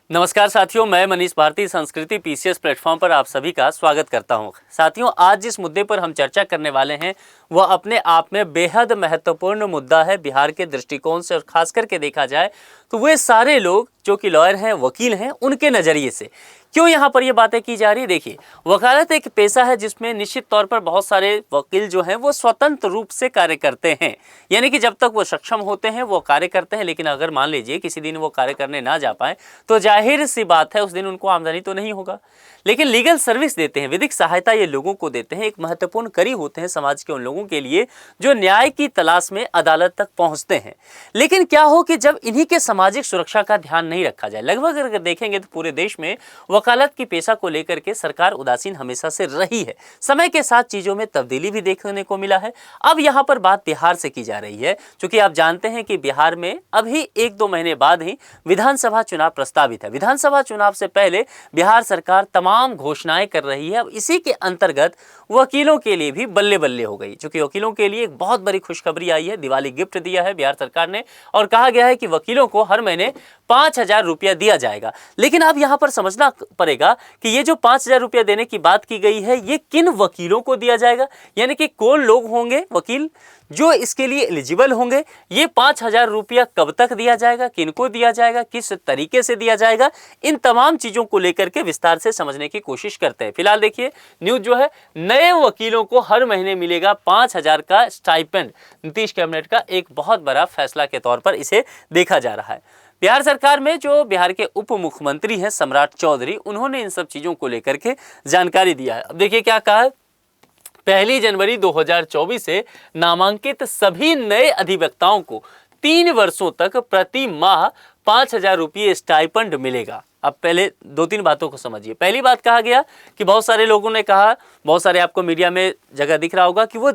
नमस्कार साथियों, मैं मनीष भारती संस्कृति पीसीएस प्लेटफॉर्म पर आप सभी का स्वागत करता हूं। साथियों, आज जिस मुद्दे पर हम चर्चा करने वाले हैं वह अपने आप में बेहद महत्वपूर्ण मुद्दा है बिहार के दृष्टिकोण से, और खास करके देखा जाए तो वे सारे लोग जो कि लॉयर हैं, वकील हैं, उनके नज़रिए से क्यों यहाँ पर ये बातें की जा रही है। देखिए, वकालत एक पेशा है जिसमें निश्चित तौर पर बहुत सारे वकील जो हैं वो स्वतंत्र रूप से कार्य करते हैं, यानी कि जब तक वो सक्षम होते हैं वो कार्य करते हैं। लेकिन अगर मान लीजिए किसी दिन वो कार्य करने ना जा पाए तो जाहिर सी बात है उस दिन उनको आमदनी तो नहीं होगा। लेकिन लीगल सर्विस देते हैं, विधिक सहायता ये लोगों को देते हैं, एक महत्वपूर्ण कड़ी होते हैं समाज के उन लोगों के लिए जो न्याय की तलाश में अदालत तक पहुंचते हैं। लेकिन क्या हो कि जब इन्हीं के सामाजिक सुरक्षा का ध्यान नहीं रखा जाए, लगभग अगर देखेंगे तो पूरे देश में वकालत की पेशा को लेकर के सरकार उदासीन हमेशा से रही है। समय के साथ चीजों में तब्दीली भी देखने को मिला है। अब यहाँ पर बात बिहार से की जा रही है, क्योंकि आप जानते हैं कि बिहार में अभी 1-2 महीने बाद ही विधानसभा चुनाव प्रस्तावित है। विधानसभा चुनाव से पहले बिहार सरकार तमाम घोषणाएं कर रही है। अब इसी के अंतर्गत वकीलों के लिए भी बल्ले बल्ले हो गई, क्योंकि वकीलों के लिए एक बहुत बड़ी खुशखबरी आई है। दिवाली गिफ्ट दिया है बिहार सरकार ने और कहा गया है कि वकीलों को हर महीने 5,000 रुपया दिया जाएगा। लेकिन अब यहाँ पर समझना पड़ेगा कि ये जो 5,000 रुपया देने की बात की गई है, ये किन वकीलों को दिया जाएगा, यानी कि कौन लोग होंगे वकील जो इसके लिए एलिजिबल होंगे। ये 5,000 रुपया कब तक दिया जाएगा, किनको दिया जाएगा, किस तरीके से दिया जाएगा, इन तमाम चीजों को लेकर के विस्तार से समझने की कोशिश करते हैं। फिलहाल देखिए, न्यूज जो है, नए वकीलों को हर महीने मिलेगा 5,000 का स्टाइपेंड। नीतीश कैबिनेट का एक बहुत बड़ा फैसला के तौर पर इसे देखा जा रहा है। बिहार सरकार में जो बिहार के उप मुख्यमंत्री हैं सम्राट चौधरी, उन्होंने इन सब चीजों को लेकर के जानकारी दिया है। अब देखिए क्या कहा है। 1 जनवरी 2024 से नामांकित सभी नए अधिवक्ताओं को 3 वर्षों तक प्रति माह 5,000 रुपये स्टाइपेंड मिलेगा। अब पहले 2-3 बातों को समझिए। पहली बात कहा गया कि बहुत सारे लोगों ने कहा, बहुत सारे आपको मीडिया में जगह दिख रहा होगा कि वो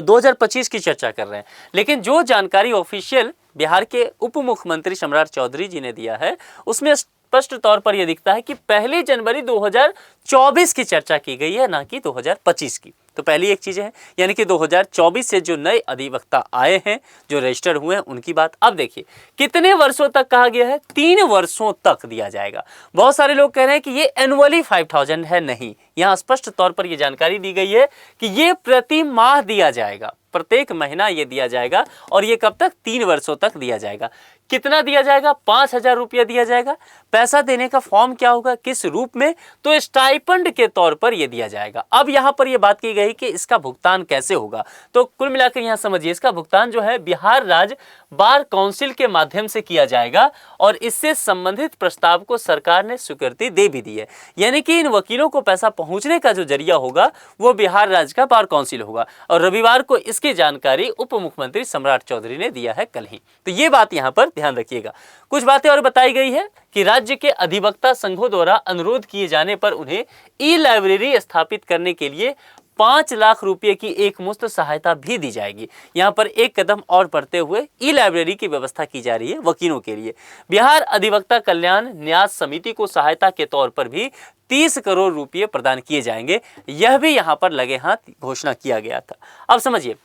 2025 की चर्चा कर रहे हैं। लेकिन जो जानकारी ऑफिशियल बिहार के उप मुख्यमंत्री सम्राट चौधरी जी ने दिया है, उसमें स्पष्ट तौर पर यह दिखता है कि 1 जनवरी 2024 की चर्चा की गई है, ना कि 2025 की। तो पहली एक चीज है, यानी कि 2024 से जो नए अधिवक्ता आए हैं, जो रजिस्टर हुए हैं, उनकी बात। अब देखिए कितने वर्षों तक कहा गया है, 3 वर्षों तक दिया जाएगा। बहुत सारे लोग कह रहे हैं कि ये एनुअली 5,000 है। नहीं, यहाँ स्पष्ट तौर पर यह जानकारी दी गई है कि ये प्रति माह दिया जाएगा, प्रत्येक महीना ये दिया जाएगा। और ये कब तक? 3 वर्षों तक दिया जाएगा। कितना दिया जाएगा? 5,000 रुपया दिया जाएगा। पैसा देने का फॉर्म क्या होगा, किस रूप में? तो स्टाइपेंड के तौर पर यह दिया जाएगा। अब यहां पर यह बात की गई कि इसका भुगतान कैसे होगा। तो कुल मिलाकर यहां समझिए, इसका भुगतान जो है बिहार राज्य बार काउंसिल के माध्यम से किया जाएगा, और इससे संबंधित प्रस्ताव को सरकार ने स्वीकृति दे भी दी है। यानी कि इन वकीलों को पैसा पहुंचने का जो जरिया होगा वो बिहार राज्य का बार काउंसिल होगा। और रविवार को इसकी जानकारी उप मुख्यमंत्री सम्राट चौधरी ने दिया है, कल ही। तो ये बात यहाँ पर ध्यान रखिएगा। कुछ बातें और बताई गई है कि राज्य के अधिवक्ता संघों द्वारा अनुरोध किए जाने पर उन्हें ई-लाइब्रेरी स्थापित करने के लिए 5 लाख रुपए की एक मुफ्त सहायता भी दी जाएगी। यहाँ पर एक कदम और बढ़ते हुए ई-लाइब्रेरी की व्यवस्था की जा रही है वकीलों के लिए। बिहार अधिवक्ता कल्याण न्यास समिति को सहायता के तौर पर भी 30 करोड़ रुपए प्रदान किए जाएंगे। यह भी यहाँ पर लगे हाथ घोषणा किया गया था। अब समझिए,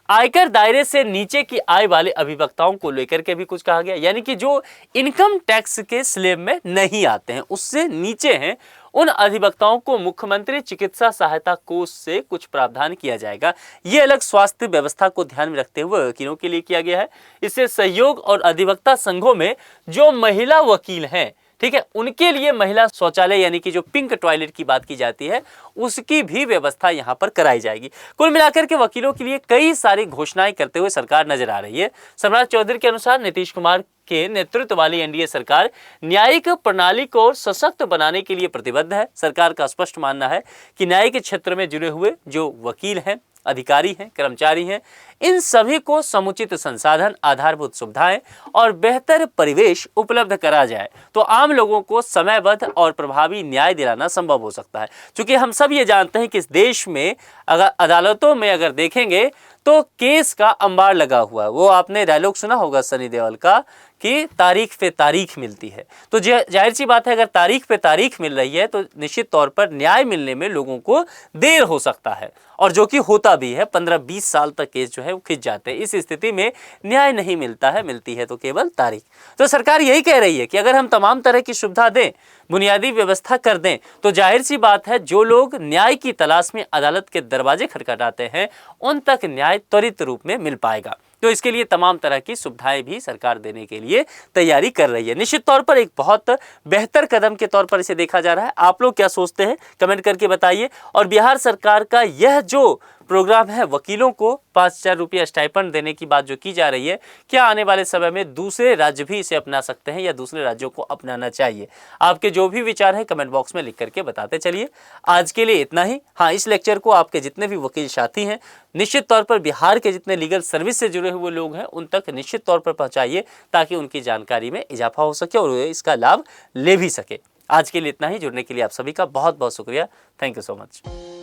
आयकर दायरे से नीचे की आय वाले अभिवक्ताओं को लेकर के भी कुछ कहा गया, यानी कि जो इनकम टैक्स के स्लैब में नहीं आते हैं, उससे नीचे हैं, उन अधिवक्ताओं को मुख्यमंत्री चिकित्सा सहायता कोष से कुछ प्रावधान किया जाएगा। ये अलग स्वास्थ्य व्यवस्था को ध्यान में रखते हुए वकीलों के लिए किया गया है। इससे सहयोग और अधिवक्ता संघों में जो महिला वकील हैं, ठीक है, उनके लिए महिला शौचालय, यानी कि जो पिंक टॉयलेट की बात की जाती है, उसकी भी व्यवस्था यहां पर कराई जाएगी। कुल मिलाकर के वकीलों के लिए कई सारी घोषणाएं करते हुए सरकार नजर आ रही है। सम्राट चौधरी के अनुसार नीतीश कुमार के नेतृत्व वाली एनडीए सरकार न्यायिक प्रणाली को सशक्त बनाने के लिए प्रतिबद्ध है। सरकार का स्पष्ट मानना है कि न्यायिक क्षेत्र में जुड़े हुए जो वकील हैं, अधिकारी हैं, कर्मचारी हैं, इन सभी को समुचित संसाधन, आधारभूत सुविधाएं और बेहतर परिवेश उपलब्ध करा जाए तो आम लोगों को समयबद्ध और प्रभावी न्याय दिलाना संभव हो सकता है। क्योंकि हम सब ये जानते हैं कि इस देश में अगर अदालतों में अगर देखेंगे तो केस का अंबार लगा हुआ है। वो आपने डायलॉग सुना होगा सनी देओल का कि तारीख पे तारीख मिलती है। तो जाहिर सी बात है, अगर तारीख पे तारीख मिल रही है तो निश्चित तौर पर न्याय मिलने में लोगों को देर हो सकता है, और जो कि होता भी है। 15-20 साल तक केस जो है वो खिंच जाते हैं। इस स्थिति में न्याय नहीं मिलता है, मिलती है तो केवल तारीख। तो सरकार यही कह रही है कि अगर हम तमाम तरह की सुविधा दें, बुनियादी व्यवस्था कर दें, तो जाहिर सी बात है जो लोग न्याय की तलाश में अदालत के दरवाजे खटखटाते हैं उन तक न्याय त्वरित रूप में मिल पाएगा। तो इसके लिए तमाम तरह की सुविधाएं भी सरकार देने के लिए तैयारी कर रही है। निश्चित तौर पर एक बहुत बेहतर कदम के तौर पर इसे देखा जा रहा है। आप लोग क्या सोचते हैं, कमेंट करके बताइए। और बिहार सरकार का यह जो प्रोग्राम है, वकीलों को 5,000 रुपया स्टाइपेंड देने की बात जो की जा रही है, क्या आने वाले समय में दूसरे राज्य भी इसे अपना सकते हैं या दूसरे राज्यों को अपनाना चाहिए? आपके जो भी विचार हैं कमेंट बॉक्स में लिख करके बताते चलिए। आज के लिए इतना ही। हाँ, इस लेक्चर को आपके जितने भी वकील साथी हैं, निश्चित तौर पर बिहार के जितने लीगल सर्विस से जुड़े हुए लोग हैं, उन तक निश्चित तौर पर पहुँचाइए ताकि उनकी जानकारी में इजाफा हो सके और वे इसका लाभ ले भी सके। आज के लिए इतना ही। जुड़ने के लिए आप सभी का बहुत बहुत शुक्रिया। Thank you so much.